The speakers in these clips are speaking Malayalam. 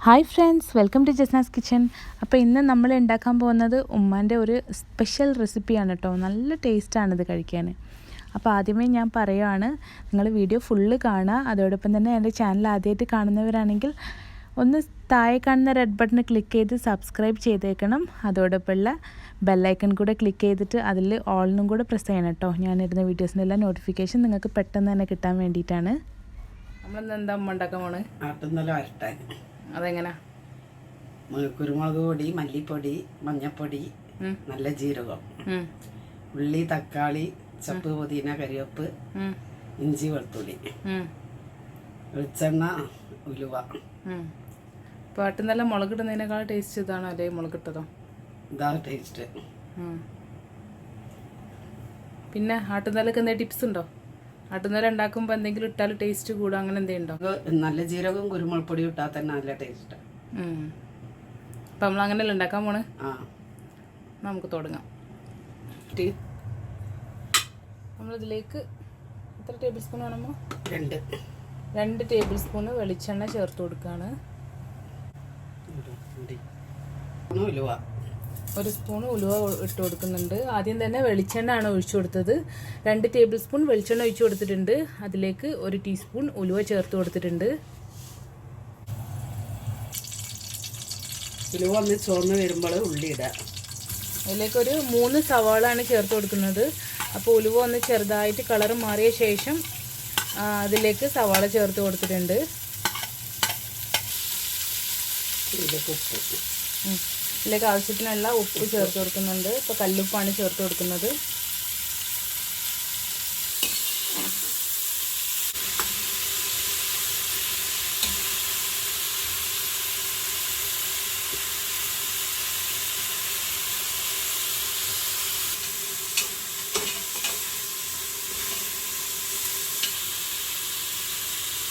Hi friends, welcome to Jasna's kitchen. അപ്പോൾ ഇന്ന് നമ്മൾ ഉണ്ടാക്കാൻ പോകുന്നത് ഉമ്മാൻ്റെ ഒരു സ്പെഷ്യൽ റെസിപ്പിയാണ് കേട്ടോ. നല്ല ടേസ്റ്റാണിത് കഴിക്കാൻ. അപ്പോൾ ആദ്യമേ ഞാൻ പറയുകയാണ്, നിങ്ങൾ വീഡിയോ ഫുള്ള് കാണുക. അതോടൊപ്പം തന്നെ എൻ്റെ ചാനൽ ആദ്യമായിട്ട് കാണുന്നവരാണെങ്കിൽ ഒന്ന് താഴെ കാണുന്ന റെഡ് ബട്ടൺ ക്ലിക്ക് ചെയ്ത് സബ്സ്ക്രൈബ് ചെയ്തേക്കണം. അതോടൊപ്പമുള്ള ബെല്ലൈക്കൺ കൂടെ ക്ലിക്ക് ചെയ്തിട്ട് അതിൽ ഓളിനും കൂടെ പ്രസ് ചെയ്യണം കേട്ടോ. ഞാനിടുന്ന വീഡിയോസിൻ്റെ എല്ലാ നോട്ടിഫിക്കേഷൻ നിങ്ങൾക്ക് പെട്ടെന്ന് തന്നെ കിട്ടാൻ വേണ്ടിയിട്ടാണ്. നമ്മളിന്ന് എന്താ ഉണ്ടാക്കാൻ പോണ്? അതെങ്ങനെ? കുരുമുളക് പൊടി, മല്ലിപ്പൊടി, മഞ്ഞൾപ്പൊടി, നല്ല ജീരകം, ഉള്ളി, തക്കാളി, ചപ്പ്, പുതിന, കരിവേപ്പ്, ഇഞ്ചി, വെളുത്തുള്ളി, വെളിച്ചെണ്ണ, ഉലുവ. പാട്ടുന്നല്ല മുളകിടുന്നതിനേക്കാൾ ടേസ്റ്റ് ഇതാണോ അല്ലേ മുളകിട്ടതോ? ഇതാണ് ടേസ്റ്റ്. പിന്നെ ആട്ടുന്നല്ലൊക്കെ എന്തെങ്കിലും ടിപ്സ് ഉണ്ടോ? ആട്ടുന്നല ഉണ്ടാക്കുമ്പോൾ എന്തെങ്കിലും ഇട്ടാൽ ടേസ്റ്റ് കൂടുക, അങ്ങനെ എന്തെങ്കിലും ഉണ്ടോ? നല്ല ജീരകവും കുരുമുളക് പൊടി ഇട്ടാൽ തന്നെ നല്ല ടേസ്റ്റ്. അപ്പം നമ്മൾ അങ്ങനെയല്ല ഉണ്ടാക്കാൻ പോണ്. നമുക്ക് തുടങ്ങാം. നമ്മളിതിലേക്ക് എത്ര ടേബിൾ സ്പൂൺ വേണമോ? 2 ടേബിൾ സ്പൂണ് വെളിച്ചെണ്ണ ചേർത്ത് കൊടുക്കുകയാണ്. 1 സ്പൂൺ ഉലുവ ഇട്ട് കൊടുക്കുന്നുണ്ട്. ആദ്യം തന്നെ വെളിച്ചെണ്ണ ആണ് ഒഴിച്ചു കൊടുത്തത്. 2 ടേബിൾ സ്പൂൺ വെളിച്ചെണ്ണ ഒഴിച്ചു കൊടുത്തിട്ടുണ്ട്. അതിലേക്ക് 1 ടീസ്പൂൺ ഉലുവ ചേർത്ത് കൊടുത്തിട്ടുണ്ട്. ഉലുവ ഒന്ന് ചുവന്ന് വരുമ്പോൾ ഉള്ളി ഇടാം. അതിലേക്ക് ഒരു 3 സവാളാണ് ചേർത്ത് കൊടുക്കുന്നത്. അപ്പോൾ ഉലുവ ഒന്ന് ചെറുതായിട്ട് കളർ മാറിയ ശേഷം അതിലേക്ക് സവാള ചേർത്ത് കൊടുത്തിട്ടുണ്ട്. ഇതിലേക്ക് ആവശ്യത്തിനുള്ള ഉപ്പ് ചേർത്ത് കൊടുക്കുന്നുണ്ട്. ഇപ്പോൾ കല്ലുപ്പാണ് ചേർത്ത് കൊടുക്കുന്നത്.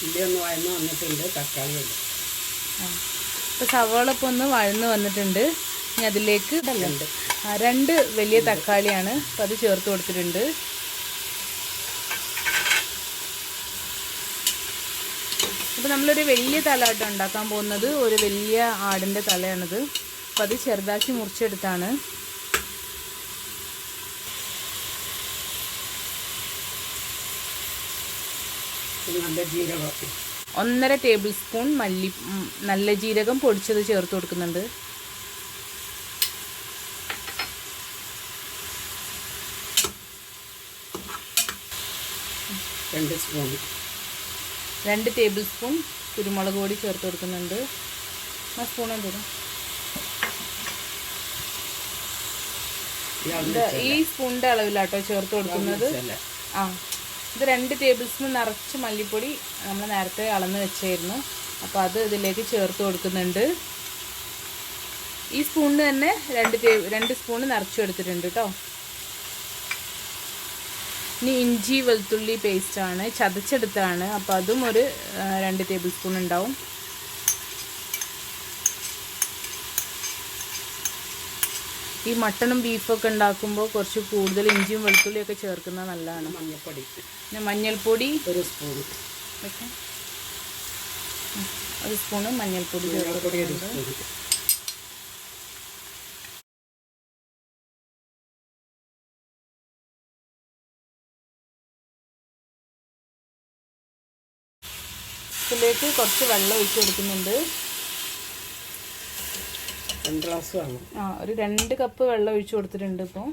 ഉള്ളി ഒന്ന് വഴന്ന് വന്നിട്ടുണ്ട്. തക്കാളി ഉണ്ട്. ഇപ്പോൾ സവാള ഇപ്പോൾ ഒന്ന് വഴന്ന് വന്നിട്ടുണ്ട്. ഇനി അതിലേക്ക് 2 വലിയ തക്കാളിയാണ്. അപ്പോൾ അത് ചേർത്ത് കൊടുത്തിട്ടുണ്ട്. അപ്പോൾ നമ്മളൊരു വലിയ തലയാട്ടം ഉണ്ടാക്കാൻ പോകുന്നത്. ഒരു വലിയ ആടിൻ്റെ തലയാണിത്. അപ്പോൾ അത് ചെറുതാക്കി മുറിച്ചെടുത്താണ്. നല്ല ജീരകം 1.5 ടേബിൾ സ്പൂൺ നല്ല ജീരകം പൊടിച്ചത് ചേർത്ത് കൊടുക്കുന്നുണ്ട്. രണ്ട് ടേബിൾ സ്പൂൺ കുരുമുളക് പൊടി ചേർത്ത് കൊടുക്കുന്നുണ്ട്. ആ സ്പൂൺ എന്തേലും ഈ സ്പൂണിൻ്റെ അളവിലാട്ടോ ചേർത്ത് കൊടുക്കുന്നത്. ഇത് 2 ടേബിൾ സ്പൂൺ നിറച്ച് മല്ലിപ്പൊടി നമ്മൾ നേരത്തെ അളന്ന് വെച്ചായിരുന്നു. അപ്പോൾ അത് ഇതിലേക്ക് ചേർത്ത് കൊടുക്കുന്നുണ്ട്. ഈ സ്പൂണിന് തന്നെ 2 സ്പൂൺ നിറച്ച് എടുത്തിട്ടുണ്ട് കേട്ടോ. ഇനി ഇഞ്ചി വെളുത്തുള്ളി പേസ്റ്റാണ്, ചതച്ചെടുത്താണ്. അപ്പോൾ അതും ഒരു 2 ടേബിൾ സ്പൂൺ ഉണ്ടാവും. ഈ മട്ടണും ബീഫൊക്കെ ഉണ്ടാക്കുമ്പോൾ കുറച്ച് കൂടുതൽ ഇഞ്ചിയും വെളുത്തുള്ളിയൊക്കെ ചേർക്കുന്നത് നല്ലതാണ്. പിന്നെ മഞ്ഞൾപ്പൊടി 1 സ്പൂൺ, 1 സ്പൂണ് മഞ്ഞൾപ്പൊടി ചേർത്തിട്ടുണ്ട്. ഇതിലേക്ക് കുറച്ച് വെള്ളം ഒഴിച്ച് കൊടുക്കുന്നുണ്ട്. 2 ഗ്ലാസ് വെള്ളം. ഒരു 2 കപ്പ് വെള്ളം ഒഴിച്ച് കൊടുത്തിട്ടുണ്ട്. ഇപ്പോൾ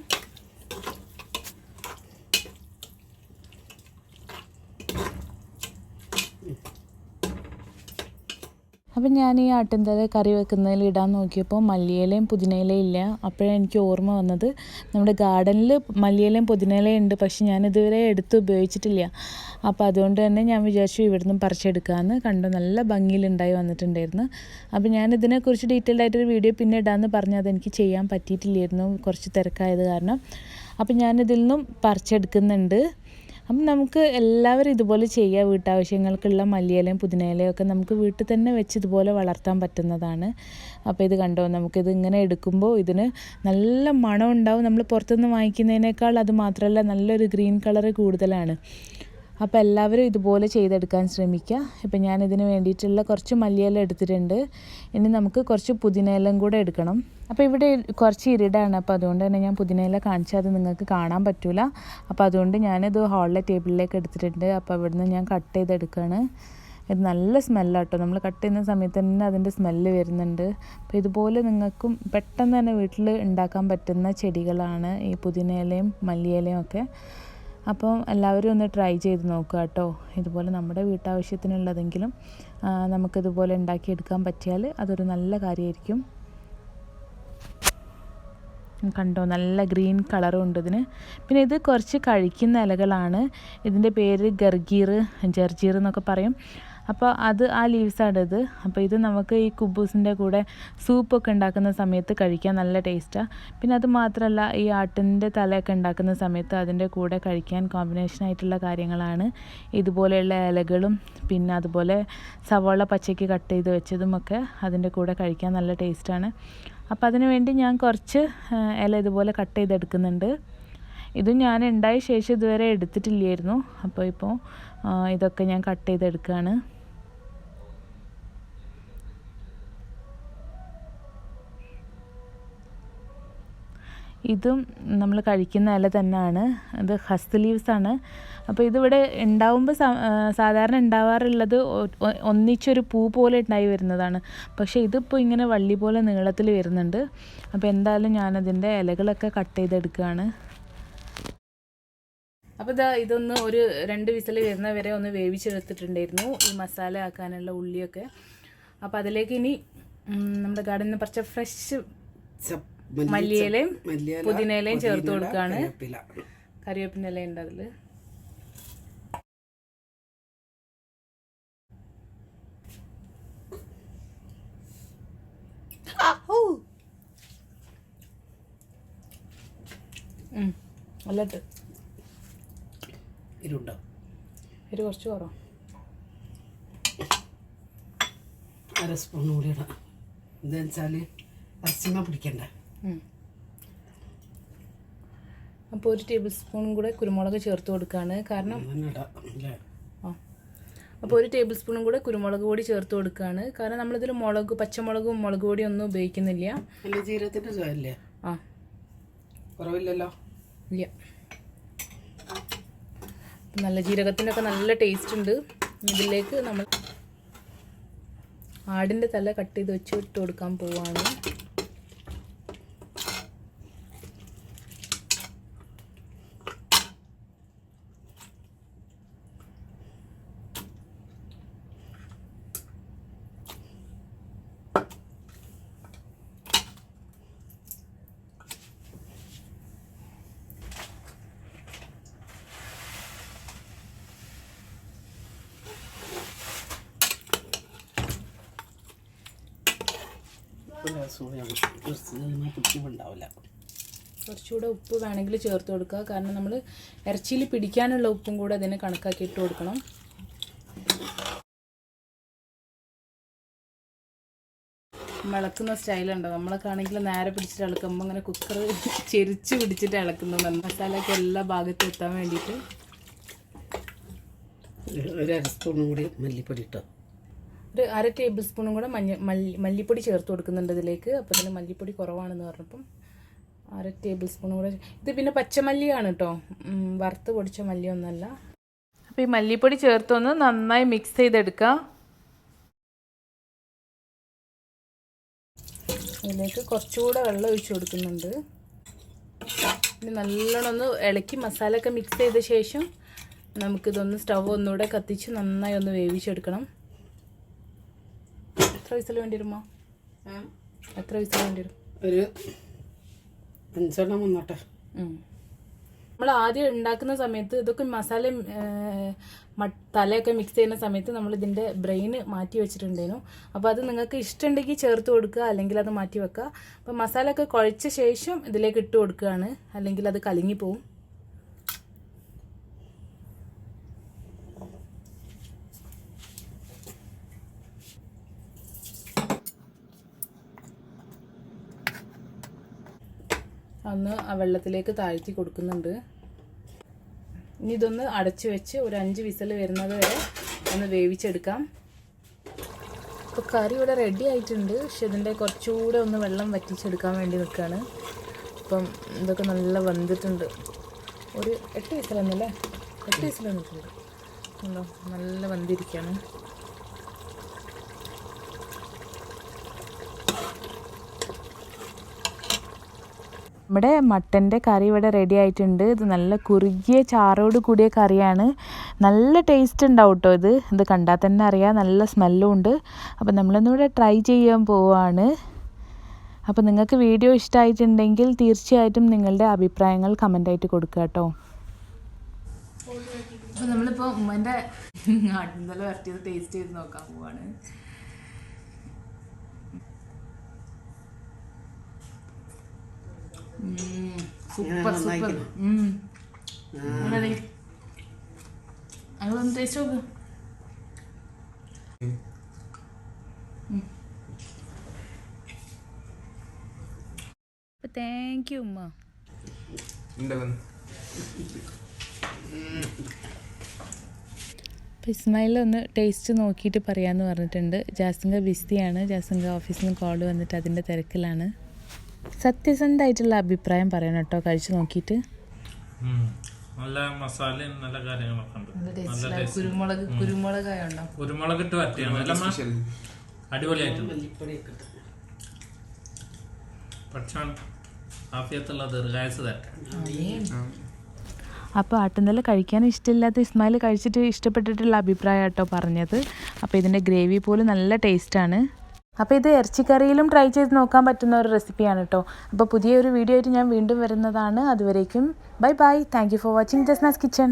അപ്പം ഞാൻ ഈ ആട്ടിൻതല കറി വെക്കുന്നതിൽ ഇടാൻ നോക്കിയപ്പോൾ മല്ലിയിലയും പുതിനയിലയും ഇല്ല. അപ്പോഴാണ് എനിക്ക് ഓർമ്മ വന്നത്, നമ്മുടെ ഗാർഡനിൽ മല്ലിയിലയും പുതിനയിലയും ഉണ്ട്, പക്ഷെ ഞാനിതുവരെ എടുത്ത് ഉപയോഗിച്ചിട്ടില്ല. അപ്പോൾ അതുകൊണ്ട് തന്നെ ഞാൻ വിചാരിച്ചു ഇവിടുന്ന് പറിച്ചെടുക്കാമെന്ന്. കണ്ടു, നല്ല ഭംഗിയിലുണ്ടായി വന്നിട്ടുണ്ടായിരുന്നു. അപ്പോൾ ഞാൻ ഇതിനെക്കുറിച്ച് ഡീറ്റെയിൽഡ് ആയിട്ടൊരു വീഡിയോ പിന്നെ ഇടാമെന്ന് പറഞ്ഞ് അതെനിക്ക് ചെയ്യാൻ പറ്റിയിട്ടില്ലായിരുന്നു, കുറച്ച് തിരക്കായത് കാരണം. അപ്പോൾ ഞാനിതിൽ നിന്നും പറിച്ചെടുക്കുന്നുണ്ട്. അപ്പം നമുക്ക് എല്ലാവരും ഇതുപോലെ ചെയ്യുക. വീട്ടാവശ്യങ്ങൾക്കുള്ള മല്ലിയിലയും പുതിനയിലയും ഒക്കെ നമുക്ക് വീട്ടിൽ തന്നെ വെച്ച് ഇതുപോലെ വളർത്താൻ പറ്റുന്നതാണ്. അപ്പോൾ ഇത് കണ്ടോ, നമുക്കിത് ഇങ്ങനെ എടുക്കുമ്പോൾ ഇതിന് നല്ല മണം ഉണ്ടാവും. നമ്മൾ പുറത്തുനിന്ന് വാങ്ങിക്കുന്നതിനേക്കാൾ അത് മാത്രമല്ല നല്ലൊരു ഗ്രീൻ കളറ് കൂടുതലാണ്. അപ്പോൾ എല്ലാവരും ഇതുപോലെ ചെയ്തെടുക്കാൻ ശ്രമിക്കുക. ഇപ്പം ഞാൻ ഇതിന് വേണ്ടിയിട്ടുള്ള കുറച്ച് മല്ലിയില എടുത്തിട്ടുണ്ട്. ഇനി നമുക്ക് കുറച്ച് പുതിനയിലയും കൂടെ എടുക്കണം. അപ്പോൾ ഇവിടെ കുറച്ച് ഇരുടാണ്, അപ്പോൾ അതുകൊണ്ട് തന്നെ ഞാൻ പുതിനയില കാണിച്ചാൽ അത് നിങ്ങൾക്ക് കാണാൻ പറ്റില്ല. അപ്പോൾ അതുകൊണ്ട് ഞാനിത് ഹാളിലെ ടേബിളിലേക്ക് എടുത്തിട്ടുണ്ട്. അപ്പോൾ ഇവിടുന്ന് ഞാൻ കട്ട് ചെയ്തെടുക്കുകയാണ്. ഇത് നല്ല സ്മെല്ലാട്ടോ, നമ്മൾ കട്ട് ചെയ്യുന്ന സമയത്ത് തന്നെ അതിൻ്റെ സ്മെല്ല് വരുന്നുണ്ട്. അപ്പോൾ ഇതുപോലെ നിങ്ങൾക്കും പെട്ടെന്ന് തന്നെ വീട്ടിൽ ഉണ്ടാക്കാൻ പറ്റുന്ന ചെടികളാണ് ഈ പുതിനയിലയും മല്ലിയിലയും ഒക്കെ. അപ്പോൾ എല്ലാവരും ഒന്ന് ട്രൈ ചെയ്ത് നോക്കുക കേട്ടോ. ഇതുപോലെ നമ്മുടെ വീട്ടാവശ്യത്തിനുള്ളതെങ്കിലും നമുക്കിതുപോലെ ഉണ്ടാക്കിയെടുക്കാൻ പറ്റിയാൽ അതൊരു നല്ല കാര്യമായിരിക്കും. കണ്ടോ, നല്ല ഗ്രീൻ കളറും ഉണ്ട് ഇതിന്. പിന്നെ ഇത് കുറച്ച് കഴിക്കുന്ന ഇലകളാണ്. ഇതിൻ്റെ പേര് ജർജീർ എന്നൊക്കെ പറയും. അപ്പോൾ ആ ലീവ്സാണ് ഇത്. അപ്പോൾ ഇത് നമുക്ക് ഈ കുബൂസിൻ്റെ കൂടെ സൂപ്പൊക്കെ ഉണ്ടാക്കുന്ന സമയത്ത് കഴിക്കാൻ നല്ല ടേസ്റ്റാണ്. പിന്നെ അത് മാത്രമല്ല, ഈ ആട്ടിൻ്റെ തലയൊക്കെ ഉണ്ടാക്കുന്ന സമയത്ത് അതിൻ്റെ കൂടെ കഴിക്കാൻ കോമ്പിനേഷനായിട്ടുള്ള കാര്യങ്ങളാണ് ഇതുപോലെയുള്ള ഇലകളും പിന്നെ അതുപോലെ സവാള പച്ചയ്ക്ക് കട്ട് ചെയ്ത് വെച്ചതുമൊക്കെ അതിൻ്റെ കൂടെ കഴിക്കാൻ നല്ല ടേസ്റ്റാണ്. അപ്പോൾ അതിന് വേണ്ടി ഞാൻ കുറച്ച് ഇല ഇതുപോലെ കട്ട് ചെയ്തെടുക്കുന്നുണ്ട്. ഇതും ഞാൻ ഉണ്ടായ ശേഷം ഇതുവരെ എടുത്തിട്ടില്ലായിരുന്നു. അപ്പോൾ ഇപ്പോൾ ഇതൊക്കെ ഞാൻ കട്ട് ചെയ്തെടുക്കുകയാണ്. ഇതും നമ്മൾ കഴിക്കുന്ന ഇല തന്നെയാണ്. ഇത് ഹസ്ത് ലീവ്സാണ്. അപ്പോൾ ഇതിവിടെ ഉണ്ടാവുമ്പോൾ സാധാരണ ഉണ്ടാവാറുള്ളത് ഒന്നിച്ചൊരു പൂ പോലെ ഉണ്ടായി വരുന്നതാണ്. പക്ഷേ ഇതിപ്പോൾ ഇങ്ങനെ വള്ളി പോലെ നീളത്തിൽ വരുന്നുണ്ട്. അപ്പോൾ എന്തായാലും ഞാനതിൻ്റെ ഇലകളൊക്കെ കട്ട് ചെയ്തെടുക്കുകയാണ്. അപ്പോൾ ഇതൊന്ന് ഒരു 2 വിസിൽ വരുന്ന വരെ ഒന്ന് വേവിച്ചെടുത്തിട്ടുണ്ടായിരുന്നു, ഈ മസാല ആക്കാനുള്ള ഉള്ളിയൊക്കെ. അപ്പോൾ അതിലേക്ക് ഇനി നമ്മുടെ ഗാർഡനിൽ നിന്ന് പറിച്ച ഫ്രഷ് മല്ലിയിലയും പുതിനയിലയും ചേർത്ത് കൊടുക്കുകയാണ്. കറിവേപ്പിൻ്റെ ഇല ഉണ്ട് അതിൽ. നല്ലിട്ട് എരി കുറച്ച് കുറവ്, 1/2 സ്പൂൺ കൂടി ഇടാം. എന്താ വെച്ചാൽ ഇറച്ചിമ പിടിക്കണ്ട. അപ്പോൾ 1 ടേബിൾ സ്പൂണും കൂടെ കുരുമുളക് ചേർത്ത് കൊടുക്കുകയാണ്. കാരണം അപ്പോൾ 1 ടേബിൾ സ്പൂണും കൂടെ കുരുമുളക് പൊടി ചേർത്ത് കൊടുക്കുകയാണ്. കാരണം നമ്മളിതിൽ പച്ചമുളകും മുളക് പൊടിയും ഒന്നും ഉപയോഗിക്കുന്നില്ല. നല്ല ജീരകത്തിൻ്റെ ചുവല്ലേ? കുറവില്ലല്ലോ. ഇല്ല. നല്ല ജീരകത്തിനൊക്കെ നല്ല ടേസ്റ്റ് ഉണ്ട്. ഇതിലേക്ക് നമ്മൾ ആടിൻ്റെ തല കട്ട് ചെയ്ത് വെച്ച് ഇട്ട് കൊടുക്കാൻ പോവാണ്. കുറച്ചുകൂടെ ഉപ്പ് വേണമെങ്കിൽ ചേർത്ത് കൊടുക്കുക. കാരണം നമ്മൾ ഇറച്ചിയിൽ പിടിക്കാനുള്ള ഉപ്പും കൂടെ അതിന് കണക്കാക്കി ഇട്ട് കൊടുക്കണം. ഇളക്കുന്ന സ്റ്റൈലുണ്ടോ? നമ്മളൊക്കെ ആണെങ്കിൽ നേരെ പിടിച്ചിട്ട് ഇളക്കുമ്പോൾ അങ്ങനെ കുക്കർ ചെരിച്ച് പിടിച്ചിട്ട് ഇളക്കുന്നത്. മസാലയൊക്കെ എല്ലാ ഭാഗത്തും എത്താൻ വേണ്ടിയിട്ട് 1/2 സ്പൂണും കൂടി മല്ലിപ്പൊടി ഇട്ടോ. ഒരു 1/2 ടേബിൾ സ്പൂണും കൂടെ മല്ലിപ്പൊടി ചേർത്ത് കൊടുക്കുന്നുണ്ട് ഇതിലേക്ക്. അപ്പോൾ ഇതിന് മല്ലിപ്പൊടി കുറവാണെന്ന് പറഞ്ഞപ്പം 1/2 ടേബിൾ സ്പൂണും കൂടെ. ഇത് പിന്നെ പച്ചമല്ലിയാണ് കേട്ടോ, വറുത്ത് പൊടിച്ച മല്ലിയൊന്നുമല്ല. അപ്പോൾ ഈ മല്ലിപ്പൊടി ചേർത്തൊന്ന് നന്നായി മിക്സ് ചെയ്തെടുക്കുക. ഇതിലേക്ക് കുറച്ചുകൂടെ വെള്ളം ഒഴിച്ച് കൊടുക്കുന്നുണ്ട്. ഇനി നല്ലോണം ഒന്ന് ഇളക്കി മസാലയൊക്കെ മിക്സ് ചെയ്ത ശേഷം നമുക്കിതൊന്ന് സ്റ്റവ് ഒന്നുകൂടെ കത്തിച്ച് നന്നായി ഒന്ന് വേവിച്ചെടുക്കണം. എത്ര വിസിൽ വേണ്ടി വരുമോ? എത്ര വിസിൽ വേണ്ടി വരും? ഒരു 5 എണ്ണം വന്നോട്ടെ. നമ്മൾ ആദ്യം ഉണ്ടാക്കുന്ന സമയത്ത് ഇതൊക്കെ മസാലയും തലയൊക്കെ മിക്സ് ചെയ്യുന്ന സമയത്ത് നമ്മൾ ഇതിൻ്റെ ബ്രെയിന് മാറ്റി വെച്ചിട്ടുണ്ടായിരുന്നു. അപ്പോൾ അത് നിങ്ങൾക്ക് ഇഷ്ടമുണ്ടെങ്കിൽ ചേർത്ത് കൊടുക്കുക, അല്ലെങ്കിൽ അത് മാറ്റി വെക്കുക. അപ്പോൾ മസാല ഒക്കെ കുഴച്ച ശേഷം ഇതിലേക്ക് ഇട്ട് കൊടുക്കുകയാണ്, അല്ലെങ്കിൽ അത് കലങ്ങിപ്പോവും. ഒന്ന് ആ വെള്ളത്തിലേക്ക് താഴ്ത്തി കൊടുക്കുന്നുണ്ട്. ഇനി ഇതൊന്ന് അടച്ചു വെച്ച് ഒരു 5 വിസിൽ വരുന്നത് വരെ ഒന്ന് വേവിച്ചെടുക്കാം. അപ്പോൾ കറി ഇവിടെ റെഡി ആയിട്ടുണ്ട്. പക്ഷെ ഇതിൻ്റെ കുറച്ചുകൂടെ ഒന്ന് വെള്ളം വറ്റിച്ചെടുക്കാൻ വേണ്ടി നിൽക്കുകയാണ്. അപ്പം ഇതൊക്കെ നല്ല വെന്തിട്ടുണ്ട്. ഒരു 8 വിസിലൊന്നുമല്ലേ, 8 വിസിൽ വന്നിട്ടുണ്ട്. ഉണ്ടോ, നല്ല വെന്തിരിക്കുകയാണ്. നമ്മുടെ മട്ടൻ്റെ കറി ഇവിടെ റെഡി ആയിട്ടുണ്ട്. ഇത് നല്ല കുറുകിയ ചാറോട് കൂടിയ കറിയാണ്. നല്ല ടേസ്റ്റ് ഉണ്ടാവും കേട്ടോ. ഇത് കണ്ടാൽ തന്നെ അറിയാം, നല്ല സ്മെല്ലും ഉണ്ട്. അപ്പോൾ നമ്മളിന്നിവിടെ ട്രൈ ചെയ്യാൻ പോവുകയാണ്. അപ്പോൾ നിങ്ങൾക്ക് വീഡിയോ ഇഷ്ടമായിട്ടുണ്ടെങ്കിൽ തീർച്ചയായിട്ടും നിങ്ങളുടെ അഭിപ്രായങ്ങൾ കമൻ്റായിട്ട് കൊടുക്കുക കേട്ടോ. അപ്പോൾ നമ്മളിപ്പോൾ ഉമ്മൻ്റെ ആട്ടിൻതല വരട്ടിയത് ടേസ്റ്റ് ചെയ്ത് നോക്കാൻ പോവാണ്. Super super. അങ്ങനൊന്ന് ടേസ്റ്റ് നോക്ക്. താങ്ക് യു ഉമ്മ. അപ്പോൾ ഇസ്മായിൽ ഒന്ന് ടേസ്റ്റ് നോക്കിയിട്ട് പറയാമെന്ന് പറഞ്ഞിട്ടുണ്ട്. ജാസിങ്ക ബിസിയാണ്. ജാസിങ്ക ഓഫീസിൽ നിന്ന് കോൾ വന്നിട്ട് അതിൻ്റെ തിരക്കിലാണ്. സത്യസന്ധമായിട്ടുള്ള അഭിപ്രായം പറയണം കേട്ടോ, കഴിച്ചു നോക്കിയിട്ട്. നല്ല മസാലയും നല്ല കാര്യങ്ങളൊക്കെ ഉണ്ട്. കുരുമുളകായുണ്ടോ? കുരുമുളക് ഇട്ട് വരട്ടിയാണ് അടിപൊളിയായിട്ടുണ്ട്. പക്ഷേ ആഫിയത്തുള്ള ദീർഘായുസ് തരട്ടെ. അപ്പോൾ ആട്ടുന്തല കഴിക്കാൻ ഇഷ്ടമില്ലാത്ത ഇസ്മായിൽ കഴിച്ചിട്ട് ഇഷ്ടപ്പെട്ടിട്ടുള്ള അഭിപ്രായം കേട്ടോ പറഞ്ഞത്. അപ്പോൾ ഇതിൻ്റെ ഗ്രേവി പോലും നല്ല ടേസ്റ്റാണ്. അപ്പോൾ ഇത് ഇറച്ചിക്കറിയിലും ട്രൈ ചെയ്ത് നോക്കാൻ പറ്റുന്ന ഒരു റെസിപ്പിയാണ് കേട്ടോ. അപ്പോൾ പുതിയൊരു വീഡിയോ ആയിട്ട് ഞാൻ വീണ്ടും വരുന്നതാണ്. അതുവരേക്കും bye bye. Thank you for watching Jasna's kitchen.